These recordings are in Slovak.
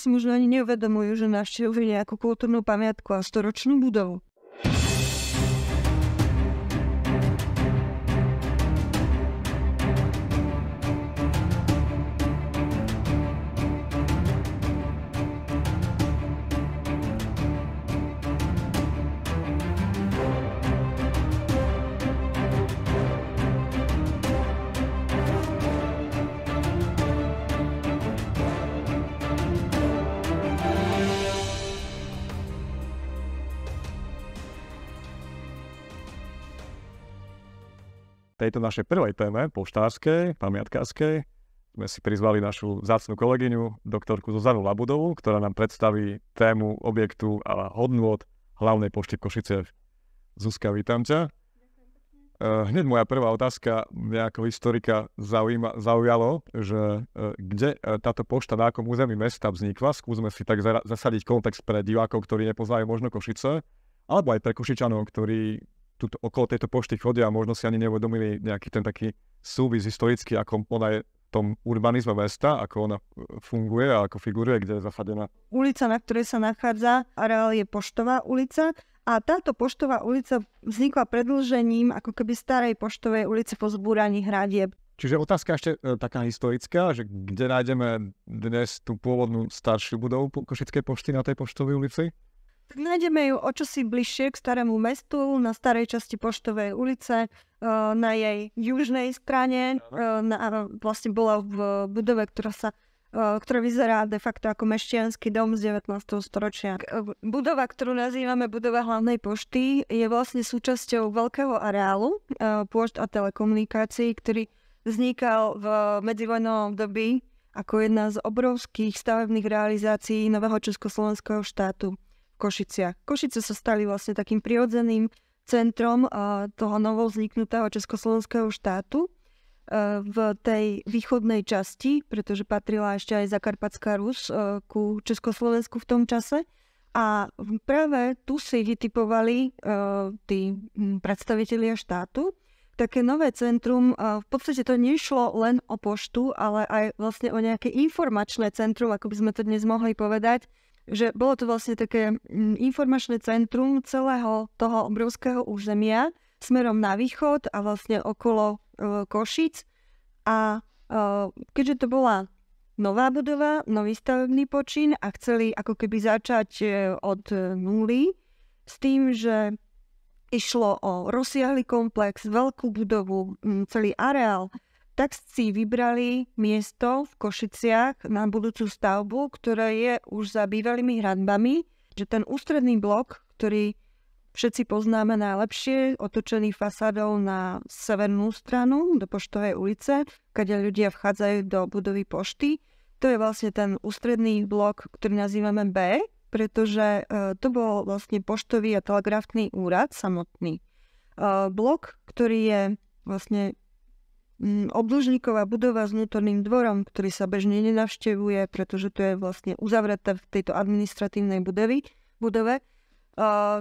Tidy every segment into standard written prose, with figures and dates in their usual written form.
si možno ani neuvedomujú, že navštevujú nejakú kultúrnu pamiatku a storočnú budovu. Tejto našej prvej téme, poštárskej, pamiatkárskej, sme si prizvali našu vzácnu kolegyňu, doktorku Zuzanu Labudovú, ktorá nám predstaví tému objektu a hodnôt hlavnej pošty Košice. Zuzka, vítam ťa. Hneď moja prvá otázka mňa ako historika zaujalo, že kde táto pošta na akom území mesta vznikla. Skúsme si tak zasadiť kontext pre divákov, ktorí nepoznajú možno Košice, alebo aj pre Košičanov, ktorí tuto, okolo tejto pošty chodia a možno si ani neuvedomili nejaký ten taký súvis historický, ako ona je v tom urbanizme mesta, ako ona funguje a ako figuruje, kde je zasadená. Ulica, na ktorej sa nachádza areál, je Poštová ulica a táto Poštová ulica vznikla predĺžením ako keby starej Poštovej ulice po zbúraní hradieb. Čiže otázka ešte taká historická, že kde nájdeme dnes tú pôvodnú staršiu budovu Košickej pošty na tej Poštovej ulici? Tak nájdeme ju o čosi bližšie k starému mestu, na starej časti Poštovej ulice, na jej južnej strane. Vlastne bola v budove, ktorá vyzerá de facto ako mešťanský dom z 19. storočia. Budova, ktorú nazývame budova hlavnej pošty, je vlastne súčasťou veľkého areálu pôšt a telekomunikácií, ktorý vznikal v medzivojnovom období ako jedna z obrovských stavebných realizácií nového československého štátu. Košiciach. Košice sa stali vlastne takým prirodzeným centrom toho novovzniknutého československého štátu v tej východnej časti, pretože patrila ešte aj Zakarpatská Rus ku Československu v tom čase. A práve tu si vytipovali tí predstavitelia štátu také nové centrum. V podstate to nešlo len o poštu, ale aj vlastne o nejaké informačné centrum, ako by sme to dnes mohli povedať, že bolo to vlastne také informačné centrum celého toho obrovského územia smerom na východ a vlastne okolo Košic. A keďže to bola nová budova, nový stavebný počin a chceli ako keby začať od nuly s tým, že išlo o rozsiahly komplex, veľkú budovu, celý areál, tak si vybrali miesto v Košiciach na budúcu stavbu, ktoré je už za bývalými hradbami, že ten ústredný blok, ktorý všetci poznáme najlepšie, otočený fasádou na severnú stranu do Poštovej ulice, kde ľudia vchádzajú do budovy pošty, to je vlastne ten ústredný blok, ktorý nazývame B, pretože to bol vlastne poštový a telegrafný úrad samotný. Blok, ktorý je vlastne obdĺžníková budova s vnútorným dvorom, ktorý sa bežne nenavštevuje, pretože to je vlastne uzavreté v tejto administratívnej budove.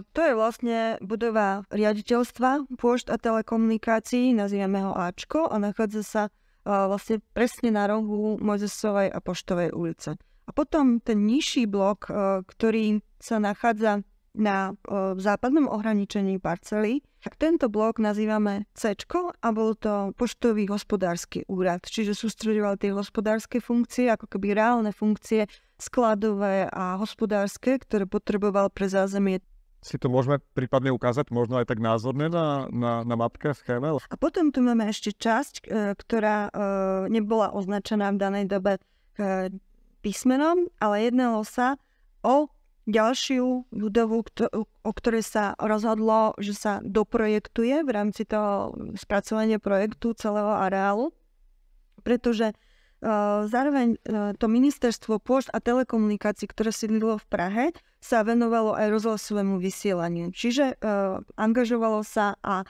To je vlastne budova riaditeľstva pôšt a telekomunikácií, nazývame ho Ačko a nachádza sa vlastne presne na rohu Mojzesovej a Poštovej ulice. A potom ten nižší blok, ktorý sa nachádza na západnom ohraničení parcely, tak tento blok nazývame C-čko a bol to poštový hospodársky úrad, čiže sústreďoval tie hospodárske funkcie, ako keby reálne funkcie skladové a hospodárske, ktoré potreboval pre zázemie. Si to môžeme prípadne ukázať, možno aj tak názorne na mapke, schéme? A potom tu máme ešte časť, ktorá nebola označená v danej dobe písmenom, ale jednalo sa o ďalšiu budovu, o ktorej sa rozhodlo, že sa doprojektuje v rámci toho spracovania projektu celého areálu, pretože zároveň to ministerstvo pôšt a telekomunikácií, ktoré sídlilo v Prahe, sa venovalo aj rozhlasovému vysielaniu. Čiže angažovalo sa a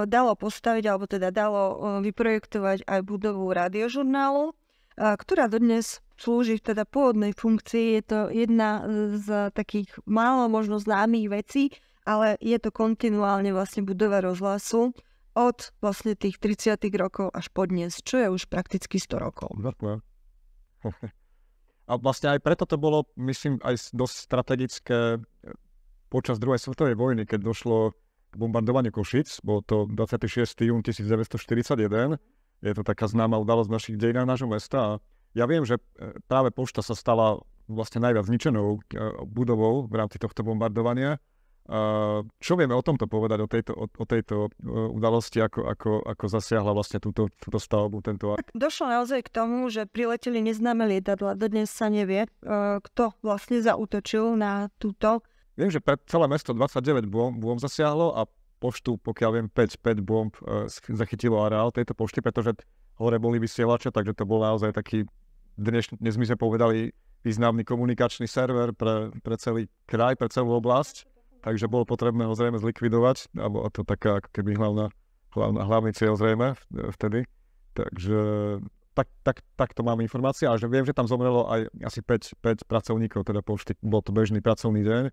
dalo postaviť, alebo teda dalo vyprojektovať aj budovu radiožurnálu, ktorá dodnes slúži v teda pôvodnej funkcii. Je to jedna z takých málo možno známych vecí, ale je to kontinuálne vlastne budova rozhlasu od vlastne tých 30. rokov až po dnes, čo je už prakticky 100 rokov. A vlastne aj preto to bolo, myslím, aj dosť strategické počas druhej svetovej vojny, keď došlo k bombardovaniu Košíc. Bol to 26. jún 1941. Je to taká známa udalosť v našich dejinách nášho mesta. A ja viem, že práve pošta sa stala vlastne najviac zničenou budovou v rámci tohto bombardovania. Čo vieme o tomto povedať, o tejto udalosti, ako zasiahla vlastne túto stavbu, tento akt? Došlo naozaj k tomu, že prileteli neznáme lietadla. Dodnes sa nevie, kto vlastne zaútočil na túto. Viem, že pre celé mesto 29 bomb zasiahlo a poštu, pokiaľ viem, 5 bomb zachytilo areál tejto pošty, pretože hore boli vysielače, takže to bol naozaj taký, dnes my sme povedali, významný komunikačný server pre celý kraj, pre celú oblasť. Takže bolo potrebné ho zrejme zlikvidovať, alebo to taká ako keby hlavný cieľ zrejme vtedy. Takže tak to mám informácia, a že viem, že tam zomrelo aj asi 5 pracovníkov, teda pošty, bol to bežný pracovný deň.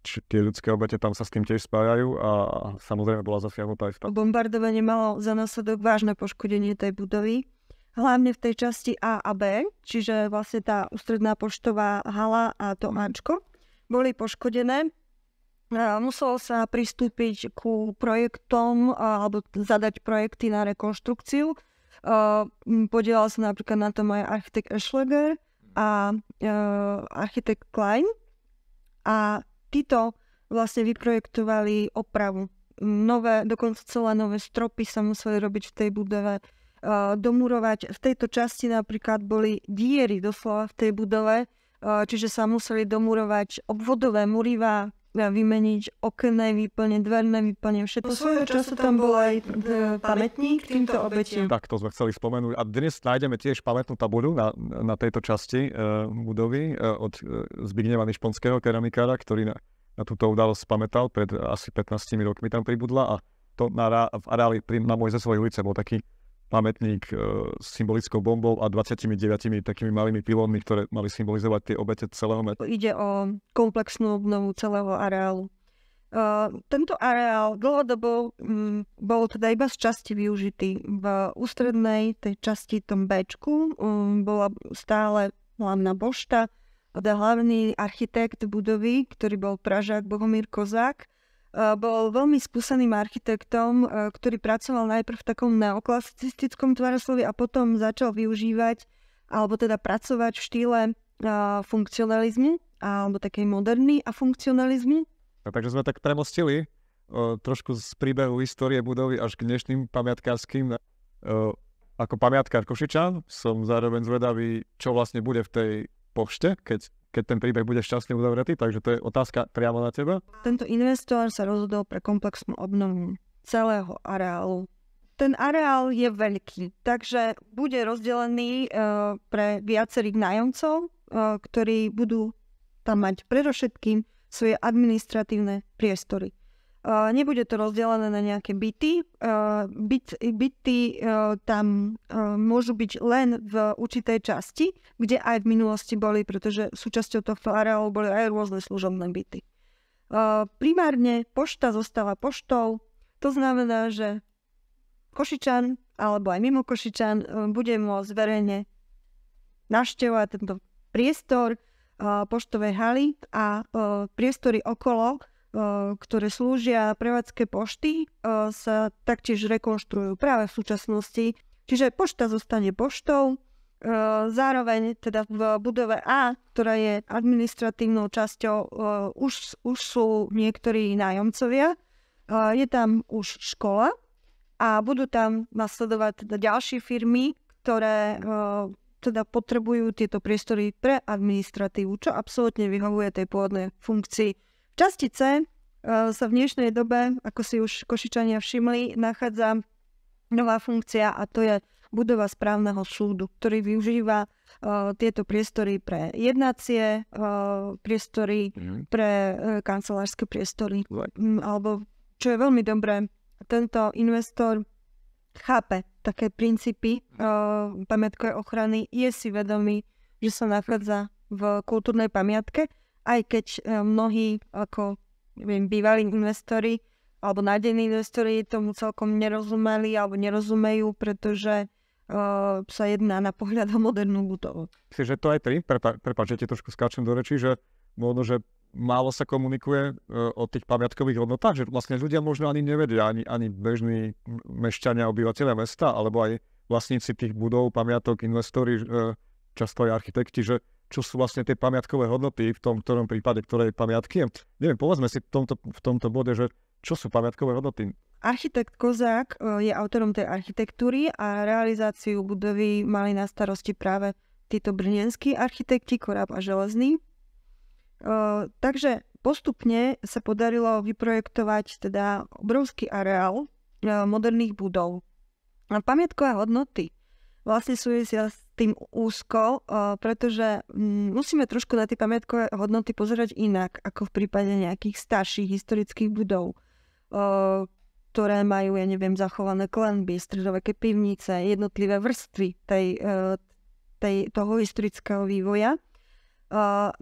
Tie ľudské obete tam sa s tým tiež spájajú a samozrejme bola zasiahnutá aj v tom. Bombardovanie malo za následok vážne poškodenie tej budovy, hlavne v tej časti A a B, čiže vlastne tá ústredná poštová hala a to Ačko boli poškodené. Muselo sa pristúpiť ku projektom alebo zadať projekty na rekonštrukciu. Podielal sa napríklad na tom aj architekt Eschleger a architekt Klein. A títo vlastne vyprojektovali opravu. Dokonca celé nové stropy sa museli robiť v tej budove. Domurovať. V tejto časti napríklad boli diery doslova v tej budove, čiže sa museli domurovať obvodové murivá, vymeniť okenné výplne, dverné výplne, všetko. Svojho času tam bol aj pamätník týmto obetiam. Tak, to sme chceli spomenúť. A dnes nájdeme tiež pamätnú tabuľu na tejto časti budovy od Zbigneva Nišponského, keramikára, ktorý na túto udalosť pamätal, pred asi 15 rokmi tam pribudla, a to v areáli na Mojzesovej ulice bol taký pamätník s symbolickou bombou a 29 takými malými pilónmi, ktoré mali symbolizovať tie obete celého mesta. Ide o komplexnú obnovu celého areálu. Tento areál dlhodobo bol teda iba z časti využitý. V ústrednej tej časti, tom Bčku, bola stále hlavná pošta, hlavný architekt budovy, ktorý bol Pražák Bohumír Kozák. Bol veľmi skúseným architektom, ktorý pracoval najprv v takom neoklasicistickom tvaroslovi a potom začal využívať, alebo teda pracovať v štýle funkcionalizmu, alebo takej moderny a funkcionalizmu. Takže sme tak premostili trošku z príbehu histórie budovy až k dnešným pamiatkárským. Ako pamiatkár Košičan som zároveň zvedavý, čo vlastne bude v tej pošte, keď ten príbeh bude šťastne uzavretý, takže to je otázka priamo na teba. Tento investor sa rozhodol pre komplexnú obnovu celého areálu. Ten areál je veľký, takže bude rozdelený pre viacerých nájomcov, ktorí budú tam mať predovšetkým svoje administratívne priestory. Nebude to rozdelené na nejaké byty. Byty tam môžu byť len v určitej časti, kde aj v minulosti boli, pretože súčasťou tohto areálu boli aj rôzne služobné byty. Primárne pošta zostáva poštou. To znamená, že Košičan alebo aj mimo Košičan bude môcť verejne navštevovať tento priestor poštovej haly a priestory okolo, ktoré slúžia prevádzke pošty, sa taktiež rekonštruujú práve v súčasnosti. Čiže pošta zostane poštou, zároveň teda v budove A, ktorá je administratívnou časťou, už sú niektorí nájomcovia, je tam už škola a budú tam nasledovať teda ďalšie firmy, ktoré teda potrebujú tieto priestory pre administratívu, čo absolútne vyhovuje tej pôvodnej funkcii. V časti C sa v dnešnej dobe, ako si už Košičania všimli, nachádza nová funkcia, a to je budova správneho súdu, ktorý využíva tieto priestory pre jednacie, priestory pre kancelárske priestory. Alebo, čo je veľmi dobré, tento investor chápe také princípy pamiatkovej ochrany, je si vedomý, že sa nachádza v kultúrnej pamiatke, aj keď mnohí ako bývalí investori alebo nádejní investori tomu celkom nerozumeli alebo nerozumejú, pretože sa jedná na pohľad o modernú budovu. Myslím, že to aj ty, prepáč, že ti trošku skáčem do rečí, že možno, že málo sa komunikuje o tých pamiatkových hodnotách, že vlastne ľudia možno ani nevedia, ani bežní mešťania, obyvateľia mesta, alebo aj vlastníci tých budov, pamiatok, investori, často aj architekti, že čo sú vlastne tie pamiatkové hodnoty v tom ktorom prípade, ktorej pamiatky. Neviem, povedzme si v tomto bode, že čo sú pamiatkové hodnoty. Architekt Kozák je autorom tej architektúry a realizáciu budovy mali na starosti práve títo brněnskí architekti, Koráb a Železný. Takže postupne sa podarilo vyprojektovať teda obrovský areál moderných budov. A pamiatkové hodnoty vlastne súvisia s tým úzko, pretože musíme trošku na tie pamiatkové hodnoty pozerať inak, ako v prípade nejakých starších historických budov, ktoré majú, ja neviem, zachované klenby, stredoveké pivnice, jednotlivé vrstvy toho historického vývoja.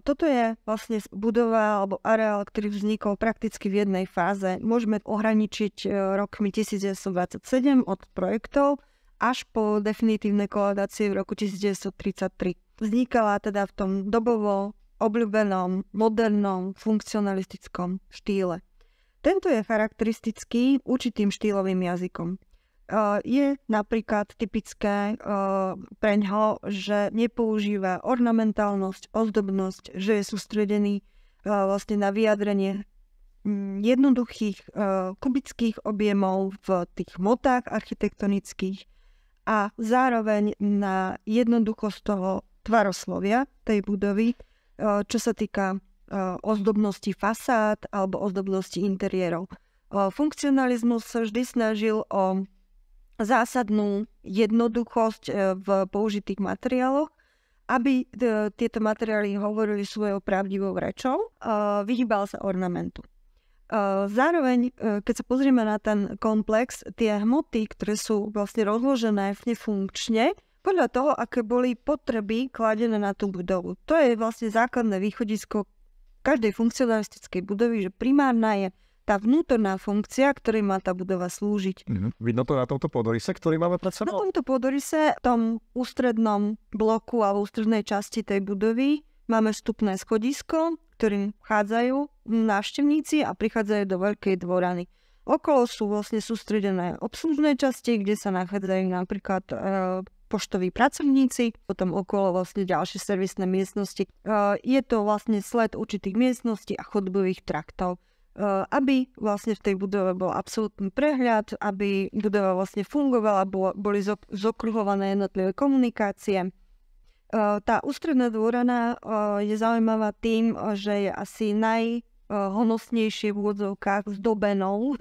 Toto je vlastne budova alebo areál, ktorý vznikol prakticky v jednej fáze. Môžeme ohraničiť rokmi 1927 od projektov až po definitívne kolaudácie v roku 1933. Vznikala teda v tom dobovo obľúbenom, modernom, funkcionalistickom štýle. Tento je charakteristický určitým štýlovým jazykom. Je napríklad typické preňho, že nepoužíva ornamentálnosť, ozdobnosť, že je sústredený vlastne na vyjadrenie jednoduchých kubických objemov v tých motách architektonických a zároveň na jednoduchosť toho tvaroslovia tej budovy, čo sa týka ozdobnosti fasád alebo ozdobnosti interiérov. Funkcionalizmus sa vždy snažil o zásadnú jednoduchosť v použitých materiáloch, aby tieto materiály hovorili svojou pravdivou rečou, vyhýbal sa ornamentu. Zároveň, keď sa pozrieme na ten komplex, tie hmoty, ktoré sú vlastne rozložené funkčne, podľa toho, aké boli potreby kladené na tú budovu. To je vlastne základné východisko každej funkcionalistickej budovy, že primárna je tá vnútorná funkcia, ktorej má tá budova slúžiť. Vidno to na tomto pôdorise, ktorý máme pred sebou? Na tomto pôdorise, v tom ústrednom bloku alebo ústrednej časti tej budovy máme vstupné schodisko, ktorým vchádzajú návštevníci a prichádzajú do veľkej dvorany. Okolo sú vlastne sústredené obslužné časti, kde sa nachádzajú napríklad poštoví pracovníci, potom okolo vlastne ďalšie servisné miestnosti. Je to vlastne sled určitých miestností a chodbových traktov, aby vlastne v tej budove bol absolútny prehľad, aby budova vlastne fungovala, boli zokruhované jednotlivé komunikácie. Tá ústredná dvorana je zaujímavá tým, že je asi najhonosnejšie v úvodzovkách zdobenou,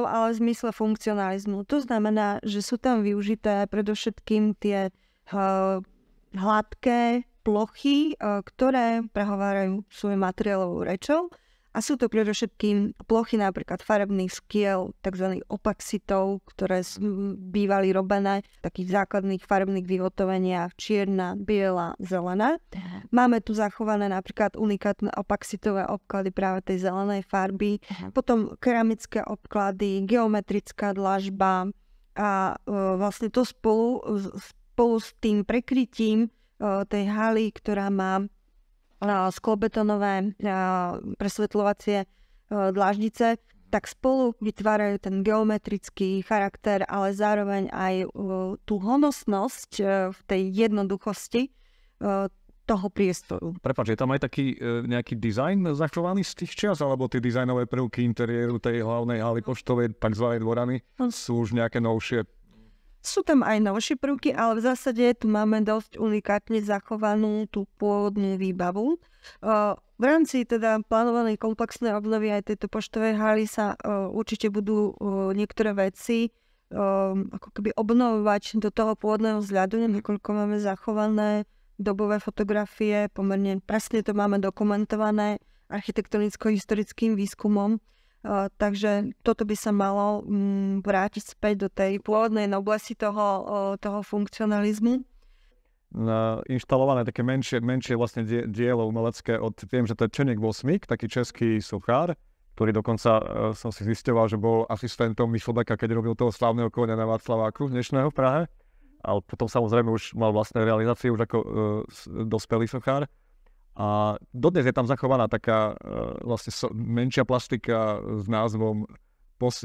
ale v zmysle funkcionalizmu. To znamená, že sú tam využité predovšetkým tie hladké plochy, ktoré prehovárajú svojou materiálovou rečou. A sú to predovšetkým plochy napríklad farebných skiel, tzv. Opaxitov, ktoré bývali robené v takých základných farebných vyhotoveniach čierna, biela, zelená. Máme tu zachované napríklad unikátne opaxitové obklady práve tej zelenej farby, potom keramické obklady, geometrická dlažba a vlastne to spolu s tým prekrytím tej haly, ktorá má sklobetonové presvetľovacie dláždice, tak spolu vytvárajú ten geometrický charakter, ale zároveň aj tú honosnosť v tej jednoduchosti toho priestoru. Prepáč, je tam aj taký nejaký dizajn zachovaný z tých čias, alebo tie dizajnové prvky interiéru tej hlavnej haly poštovej, takzvanej dvorany, sú už nejaké novšie? Sú tam aj novšie prvky, ale v zásade tu máme dosť unikátne zachovanú tú pôvodnú výbavu. V rámci teda plánovanej komplexnej obnovy aj tejto poštovej haly sa určite budú niektoré veci ako keby obnovovať do toho pôvodného vzhľadu, nakoľko máme zachované dobové fotografie, pomerne presne to máme dokumentované architektonicko-historickým výskumom. Takže toto by sa malo vrátiť späť do tej pôvodnej noblesi toho funkcionalizmu. Inštalované také menšie vlastne dielo umelecké viem, že to je Čeněk Vosmík, taký český sochár, ktorý dokonca som si zisťoval, že bol asistentom Myslbeka, keď robil toho slávneho koňa na Václaváku dnešného v Prahe. ale potom samozrejme už mal vlastné realizácie už ako dospelý sochár. A dodnes je tam zachovaná taká vlastne menšia plastika s názvom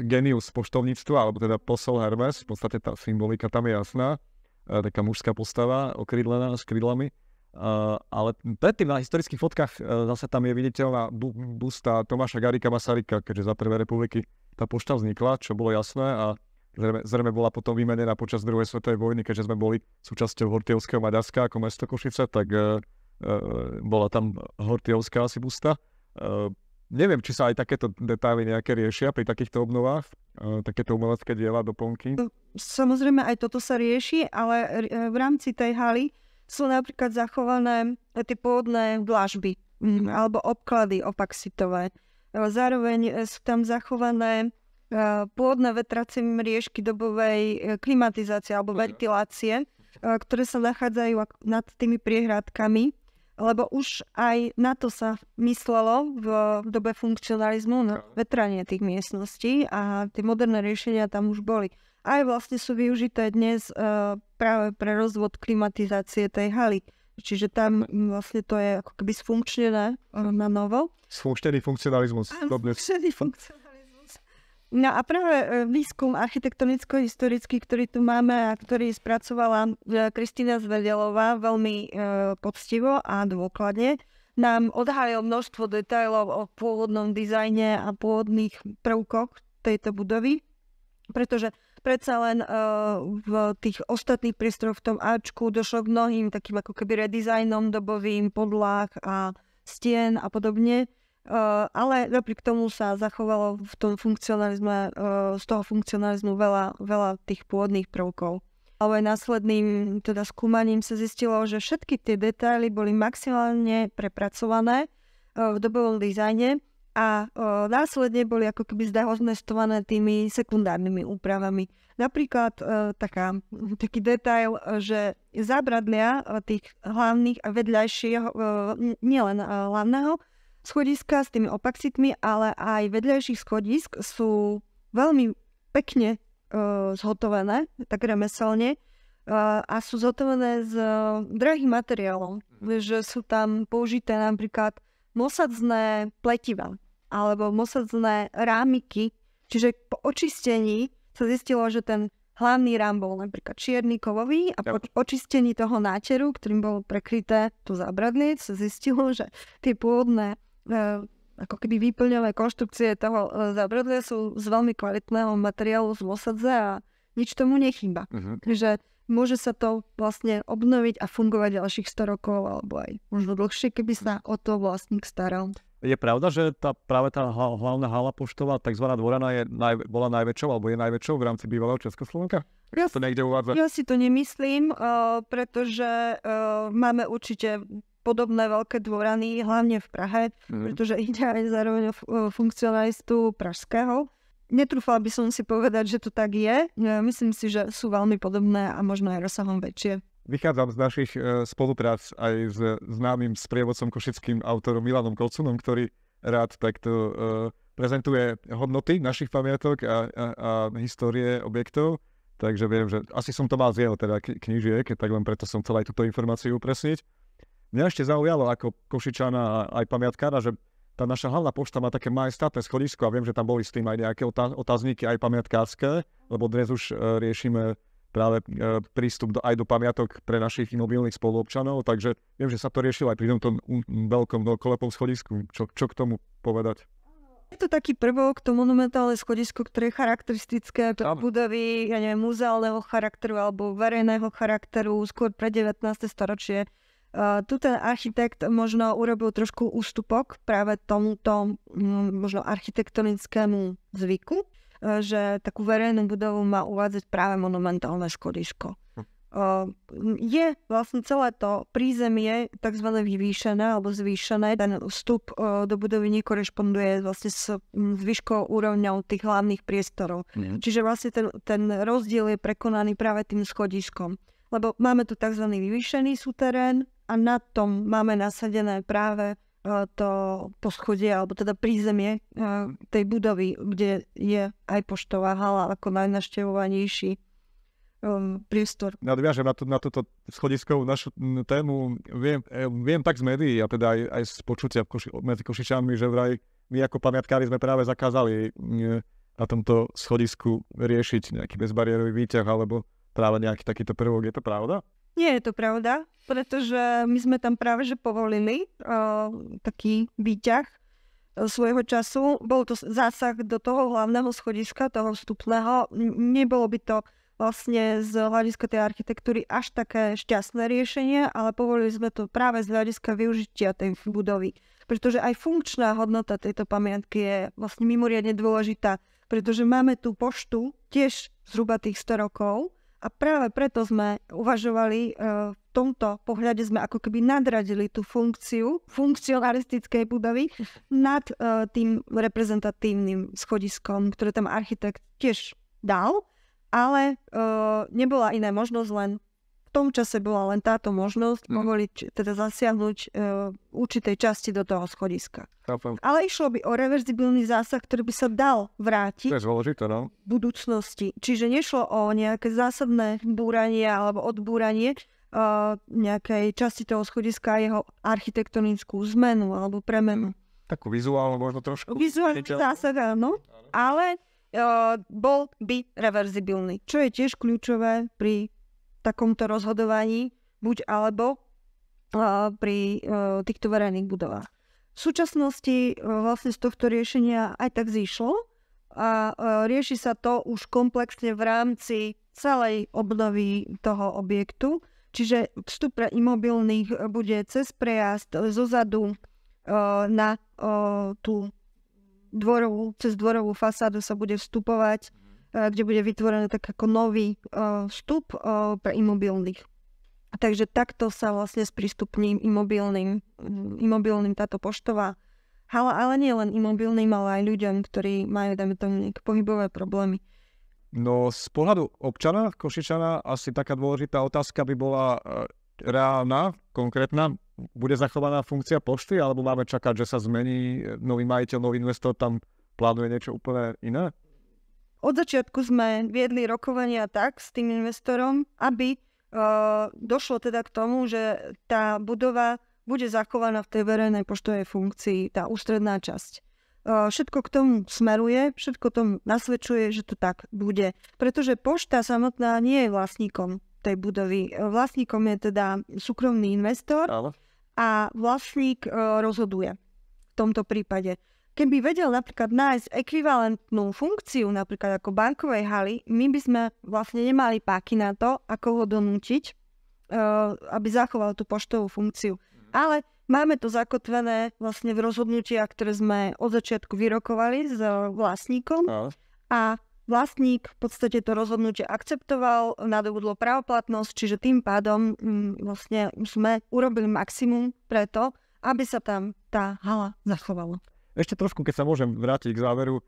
Genius poštovníctva, alebo teda Posol Hermes. V podstate tá symbolika tam je jasná. Taká mužská postava, okrídlená s krídlami. Ale predtým na historických fotkách zase tam je viditeľná busta Tomáša Garrigua Masaryka, keďže za prvej republiky tá pošta vznikla, čo bolo jasné a zrejme bola potom vymenená počas druhej svetovej vojny, keďže sme boli súčasťou Hortijovského Maďarska ako mesto Košice, tak bola tam Hortijovská asi busta. Neviem, či sa aj takéto detaily nejaké riešia pri takýchto obnovách, takéto umelecké diela, doplnky. Samozrejme aj toto sa rieši, ale v rámci tej haly sú napríklad zachované tie pôvodné dlažby alebo obklady opaxitové. Zároveň sú tam zachované pôvodné vetracie mriežky dobovej klimatizácie alebo ventilácie, ktoré sa nachádzajú nad tými priehradkami, lebo už aj na to sa myslelo v dobe funkcionalizmu, na vetranie tých miestností a tie moderné riešenia tam už boli. Aj vlastne sú využité dnes práve pre rozvod klimatizácie tej haly. Čiže tam vlastne to je ako keby sfunkčnené na novo. Sfunkčnený funkcionalizmus. Sfunkčnený funkcionalizmus. No a práve výskum architektonicko-historický, ktorý tu máme a ktorý spracovala Kristýna Zvedelová veľmi poctivo a dôkladne, nám odhalil množstvo detailov o pôvodnom dizajne a pôvodných prvkoch tejto budovy, pretože predsa len v tých ostatných priestoroch v tom Ačku došlo k mnohým takým ako keby redizajnom dobovým podlah a stien a podobne. Ale napriek tomu sa zachovalo v tom funkcionalizme, z toho funkcionalizmu veľa tých pôvodných prvkov. Ale následným teda skúmaním sa zistilo, že všetky tie detaily boli maximálne prepracované v dobovom dizajne a následne boli ako keby zdehonestované tými sekundárnymi úpravami. Napríklad taký detail, že zábradlia tých hlavných a vedľajšieho, nielen hlavného schodiska s tými opaxitmi, ale aj vedľajších schodisk sú veľmi pekne zhotovené, tak remeselne, a sú zhotovené z drahých materiálov, že sú tam použité napríklad mosadzné pletiva alebo mosadzné rámiky, čiže po očistení sa zistilo, že ten hlavný rám bol napríklad čierny kovový a po očistení toho náteru, ktorým bolo prekryté to zábradlie, sa zistilo, že tie pôvodné ako keby výplňové konštrukcie toho zábradlia sú z veľmi kvalitného materiálu z mosadze a nič tomu nechýba. Takže môže sa to vlastne obnoviť a fungovať ďalších 100 rokov alebo aj možno dlhšie, keby sa o to vlastník staral. Je pravda, že práve tá hlavná hala poštová, takzvaná dvorana, bola najväčšou alebo je najväčšou v rámci bývalého Československa? To niekde uvádza? Ja si to nemyslím, pretože máme určite podobné veľké dvorany, hlavne v Prahe, pretože ide aj zároveň o funkcionalistu pražského. Netrúfala by som si povedať, že to tak je. Myslím si, že sú veľmi podobné a možno aj rozsahom väčšie. Vychádzam z našich spoluprác aj s známym sprievodcom košickým autorom Milanom Kolcunom, ktorý rád takto prezentuje hodnoty našich pamiatok a histórie objektov. Takže viem, že asi som to mal z jeho teda knížiek, tak len preto som chcel aj túto informáciu upresniť. Mňa ešte zaujalo ako Košičana a aj pamiatkára, že tá naša hlavná pošta má také majestátne schodisko a viem, že tam boli s tým aj nejaké otázniky aj pamiatkárske, lebo dnes už riešime práve prístup aj do pamiatok pre našich mobilných spoluobčanov, takže viem, že sa to riešilo aj pri tomto veľkom veľkolepom schodisku. Čo k tomu povedať? Je to taký prvok, to monumentálne schodisko, ktoré je charakteristické pre budovy, muzeálneho charakteru alebo verejného charakteru, skôr pre 19. storočie. Tu ten architekt možno urobil trošku ústupok práve tomuto možno architektonickému zvyku, že takú verejnú budovu má uvádzať práve monumentálne schodisko. Je vlastne celé to prízemie tzv. Vyvýšené alebo zvýšené. Ten vstup do budovy nekorešponduje vlastne s zvyškou úrovňou tých hlavných priestorov. Čiže vlastne ten rozdiel je prekonaný práve tým schodiskom. Lebo máme tu tzv. Vyvýšený súterén a na tom máme nasadené práve to poschodie, alebo teda prízemie tej budovy, kde je aj poštová hala ako najnavštevovanejší priestor. Nadviažem na túto schodiskovú našu tému. Viem tak z médií a teda aj z počutia medzi Košičanmi, že vraj my ako pamiatkári sme práve zakázali na tomto schodisku riešiť nejaký bezbariérový výťah alebo práve nejaký takýto prvok. Je to pravda? Nie je to pravda, pretože my sme tam práve že povolili taký výťah svojho času. Bol to zásah do toho hlavného schodiska, toho vstupného. Nebolo by to vlastne z hľadiska tej architektúry až také šťastné riešenie, ale povolili sme to práve z hľadiska využitia tej budovy. Pretože aj funkčná hodnota tejto pamiatky je vlastne mimoriadne dôležitá, pretože máme tú poštu tiež zhruba tých 100 rokov a práve preto sme uvažovali, v tomto pohľade sme ako keby nadradili tú funkciu funkcionalistickej budovy nad tým reprezentatívnym schodiskom, ktoré tam architekt tiež dal, ale nebola iná možnosť, len v tom čase bola len táto možnosť povoliť, teda zasiahnuť určitej časti do toho schodiska. Chápem. Ale išlo by o reverzibilný zásah, ktorý by sa dal vrátiť To je dôležité, no? v budúcnosti. Čiže nešlo o nejaké zásadné búranie alebo odbúranie nejakej časti toho schodiska a jeho architektonickú zmenu alebo premenu. Takú vizuálnu možno trošku. Vizuálny zásah, áno, ale bol by reverzibilný, čo je tiež kľúčové pri takomto rozhodovaní, buď alebo pri týchto verejných budovách. V súčasnosti vlastne z tohto riešenia aj tak zišlo a rieši sa to už komplexne v rámci celej obnovy toho objektu, čiže vstup pre imobilných bude cez prejazd zozadu na tú cez dvorovú fasádu sa bude vstupovať, kde bude vytvorený tak ako nový vstup pre imobilných. Takže takto sa vlastne sprístupní imobilným táto poštová hala, ale nie len imobilným, ale aj ľuďom, ktorí majú, dajme tomu, nejaké pohybové problémy. No z pohľadu občana, Košičana, asi taká dôležitá otázka by bola reálna, konkrétna. Bude zachovaná funkcia pošty, alebo máme čakať, že sa zmení nový majiteľ, nový investor, tam plánuje niečo úplne iné? Od začiatku sme viedli rokovania tak s tým investorom, aby došlo teda k tomu, že tá budova bude zachovaná v tej verejnej poštovej funkcii, tá ústredná časť. Všetko k tomu smeruje, všetko tomu nasvedčuje, že to tak bude. Pretože pošta samotná nie je vlastníkom tej budovy. Vlastníkom je teda súkromný investor a vlastník rozhoduje v tomto prípade. Keby vedel napríklad nájsť ekvivalentnú funkciu, napríklad ako bankovej haly, my by sme vlastne nemali páky na to, ako ho donútiť, aby zachoval tú poštovú funkciu. Ale máme to zakotvené vlastne v rozhodnutiach, ktoré sme od začiatku vyrokovali s vlastníkom a vlastník v podstate to rozhodnutie akceptoval, nadobudlo právoplatnosť, čiže tým pádom vlastne sme urobili maximum preto, aby sa tam tá hala zachovala. Ešte trošku, keď sa môžem vrátiť k záveru,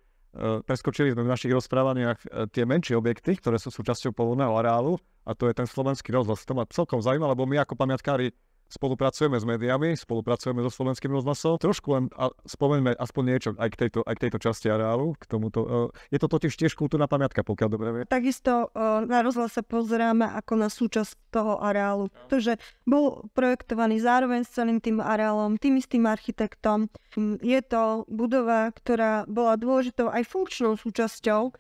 preskočili sme v našich rozprávaniach tie menšie objekty, ktoré sú súčasťou povoleného areálu, a to je ten Slovenský rozhlas. To ma celkom zaujíma, lebo my ako pamiatkári spolupracujeme s médiami, spolupracujeme so Slovenským rozhlasom. Trošku len spomeňme aspoň niečo aj k tejto časti areálu. K tomuto. Je to totiž tiež kultúrna pamiatka, pokiaľ dobre vie. Takisto na rozhlas sa pozeráme ako na súčasť toho areálu. Pretože bol projektovaný zároveň s celým tým areálom, tým istým architektom. Je to budova, ktorá bola dôležitou aj funkčnou súčasťou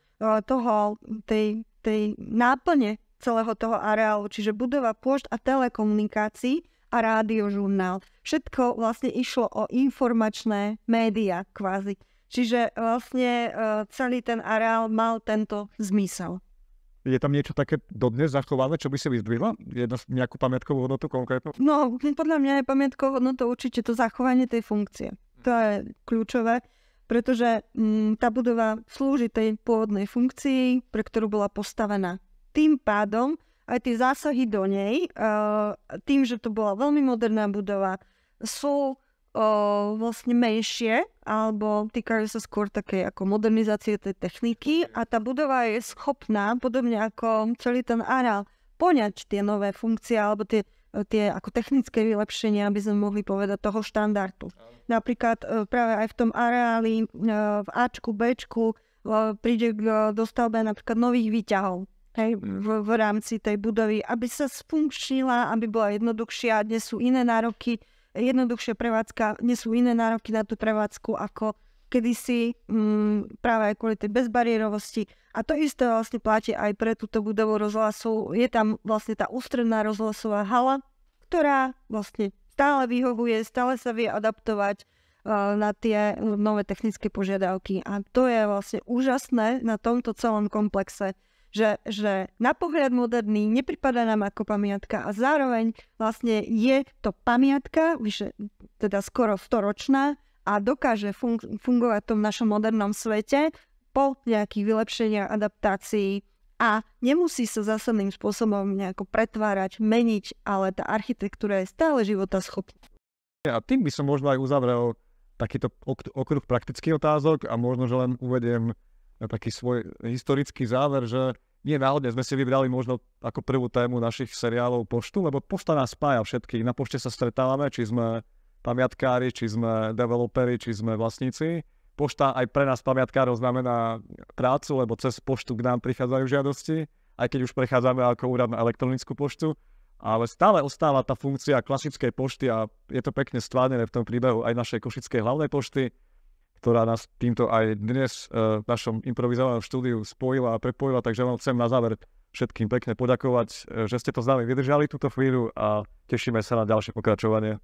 tej náplne celého toho areálu, čiže budova pôšt a telekomunikácií a rádiožurnál. Všetko vlastne išlo o informačné médiá kvázi. Čiže vlastne celý ten areál mal tento zmysel. Je tam niečo také dodnes zachované, čo by si vyzdvihla? Nejakú pamiatkovú hodnotu konkrétnu? No, podľa mňa je pamiatkovou hodnotou určite to zachovanie tej funkcie. To je kľúčové, pretože tá budova slúži tej pôvodnej funkcii, pre ktorú bola postavená. Tým pádom aj tie zásahy do nej, tým, že to bola veľmi moderná budova, sú vlastne menšie, alebo týkajú sa skôr takej ako modernizácie tej techniky a tá budova je schopná, podobne ako celý ten areál, poňať tie nové funkcie alebo tie ako technické vylepšenia, aby sme mohli povedať toho štandardu. Napríklad práve aj v tom areáli v Ačku, Bčku príde k dostavbe napríklad nových výťahov. v rámci tej budovy, aby sa sfunkčnila, aby bola jednoduchšia. Dnes sú iné nároky, jednoduchšia prevádzka, dnes sú iné nároky na tú prevádzku ako kedysi, práve aj kvôli tej bezbariérovosti. A to isté vlastne platí aj pre túto budovu rozhlasu. Je tam vlastne tá ústredná rozhlasová hala, ktorá vlastne stále vyhovuje, stále sa vie adaptovať na tie nové technické požiadavky. A to je vlastne úžasné na tomto celom komplexe, že na pohľad moderný nepripadá nám ako pamiatka a zároveň vlastne je to pamiatka, teda skoro 100-ročná a dokáže fungovať v tom našom modernom svete po nejakých vylepšeniach, adaptácií a nemusí sa zásadným spôsobom nejako pretvárať, meniť, ale tá architektúra je stále životaschopná. A tým by som možno aj uzavrel takýto okruh praktických otázok a možno, že len uvediem taký svoj historický záver, že nie náhodne sme si vybrali možno ako prvú tému našich seriálov poštu, lebo pošta nás spája všetkých. Na pošte sa stretávame, či sme pamiatkári, či sme developeri, či sme vlastníci. Pošta aj pre nás pamiatkárov znamená prácu, lebo cez poštu k nám prichádzajú žiadosti, aj keď už prechádzame ako úrad na elektronickú poštu. Ale stále ostáva tá funkcia klasickej pošty a je to pekne stvárnené v tom príbehu aj našej košickej hlavnej pošty, ktorá nás týmto aj dnes v našom improvizovanom štúdiu spojila a prepojila, takže vám chcem na záver všetkým pekne poďakovať, že ste to s nami vydržali túto chvíľu a tešíme sa na ďalšie pokračovanie.